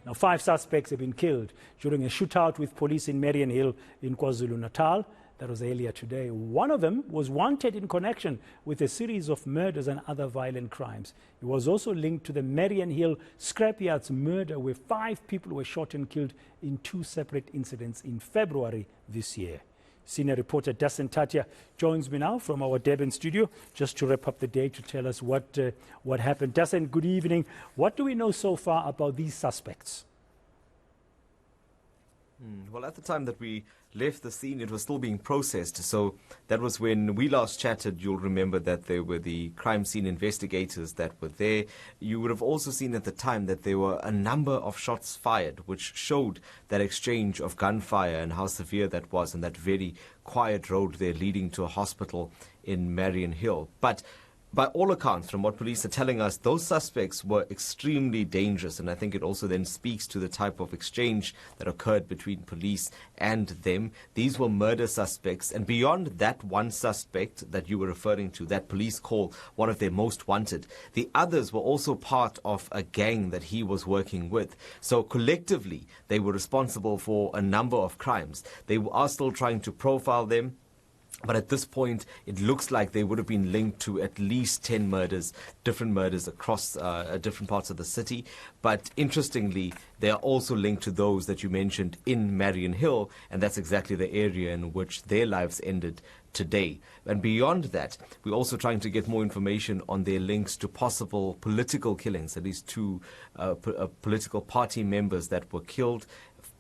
Now, 5 suspects have been killed during a shootout with police in Mariannhill in KwaZulu-Natal. That was earlier today. One of them was wanted in connection with a series of murders and other violent crimes. He was also linked to the Mariannhill scrapyards murder, where 5 people were shot and killed in 2 separate incidents in February this year. Senior reporter Dasen Thathiah joins me now from our Durban studio just to wrap up the day to tell us what happened. Dasen, good evening. What do we know so far about these suspects? Well, at the time that we left the scene, it was still being processed. So that was when we last chatted. You'll remember that there were the crime scene investigators that were there. You would have also seen at the time that there were a number of shots fired, which showed that exchange of gunfire and how severe that was on that very quiet road there leading to a hospital in Mariannhill. But by all accounts, from what police are telling us, those suspects were extremely dangerous, and I think it also then speaks to the type of exchange that occurred between police and them. These were murder suspects, and beyond that one suspect that you were referring to, that police call one of their most wanted, the others were also part of a gang that he was working with. So collectively, they were responsible for a number of crimes. They are still trying to profile them. But at this point, it looks like they would have been linked to at least 10 murders, different murders across different parts of the city. But interestingly, they are also linked to those that you mentioned in Mariannhill, and that's exactly the area in which their lives ended today. And beyond that, we're also trying to get more information on their links to possible political killings, at least 2 political party members that were killed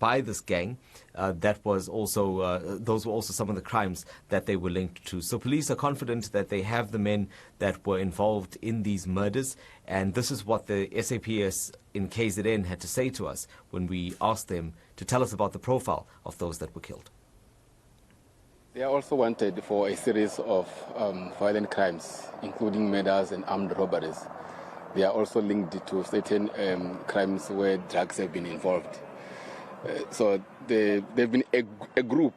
by this gang. That was also those were also some of the crimes that they were linked to. So police are confident that they have the men that were involved in these murders, and this is what the SAPS in KZN had to say to us when we asked them to tell us about the profile of those that were killed. They are also wanted for a series of violent crimes, including murders and armed robberies. They are also linked to certain crimes where drugs have been involved. So they've been a group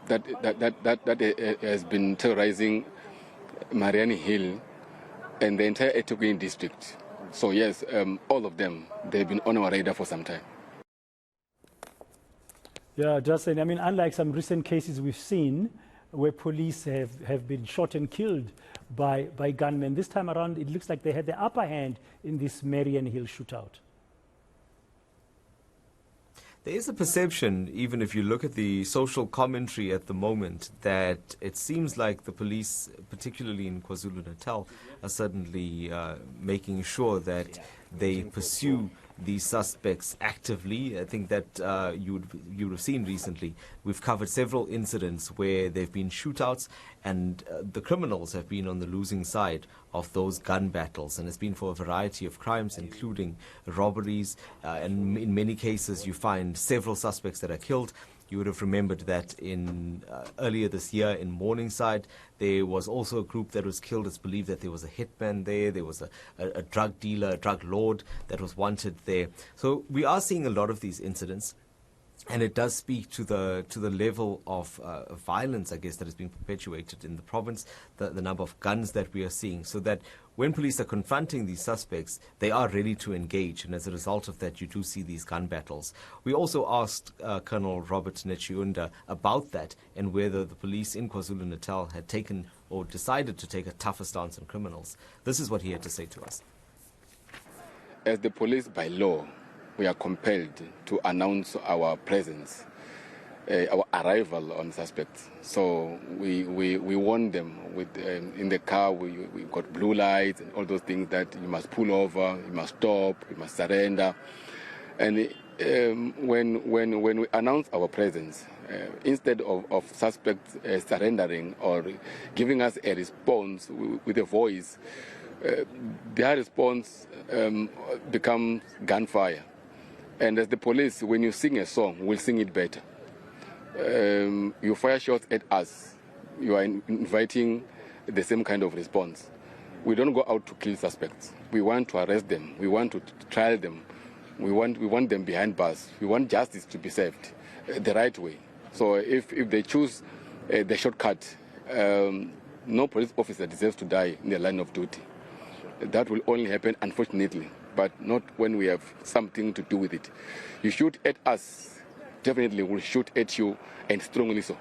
that has been terrorizing Mariannhill and the entire eThekwini district. So yes, all of them, they've been on our radar for some time. Yeah, Justin, I mean, unlike some recent cases we've seen where police have been shot and killed by gunmen, this time around it looks like they had the upper hand in this Mariannhill shootout. There is a perception, even if you look at the social commentary at the moment, that it seems like the police, particularly in KwaZulu-Natal, are suddenly making sure that they pursue these suspects actively. I think that you would have seen recently, we've covered several incidents where there have been shootouts and the criminals have been on the losing side of those gun battles, and it's been for a variety of crimes, including robberies, and in many cases you find several suspects that are killed. You would have remembered that in earlier this year in Morningside, there was also a group that was killed. It's believed that there was a hitman there. There was a drug dealer, a drug lord that was wanted there. So we are seeing a lot of these incidents. And it does speak to the level of violence, I guess, that is being perpetuated in the province, the number of guns that we are seeing, so that when police are confronting these suspects, they are ready to engage. And as a result of that, you do see these gun battles. We also asked Colonel Robert Nechiunda about that and whether the police in KwaZulu-Natal had taken or decided to take a tougher stance on criminals. This is what he had to say to us. As the police by law, we are compelled to announce our presence, our arrival on suspects. So we warn them with in the car. We've got blue lights and all those things that you must pull over, you must stop, you must surrender. And when we announce our presence, instead of suspects surrendering or giving us a response with a voice, their response becomes gunfire. And as the police, when you sing a song, we'll sing it better. You fire shots at us, you are inviting the same kind of response. We don't go out to kill suspects. We want to arrest them. We want to trial them. We want them behind bars. We want justice to be served the right way. So if they choose the shortcut, no police officer deserves to die in the line of duty. That will only happen, unfortunately, but not when we have something to do with it. You shoot at us, definitely we'll shoot at you, and strongly so.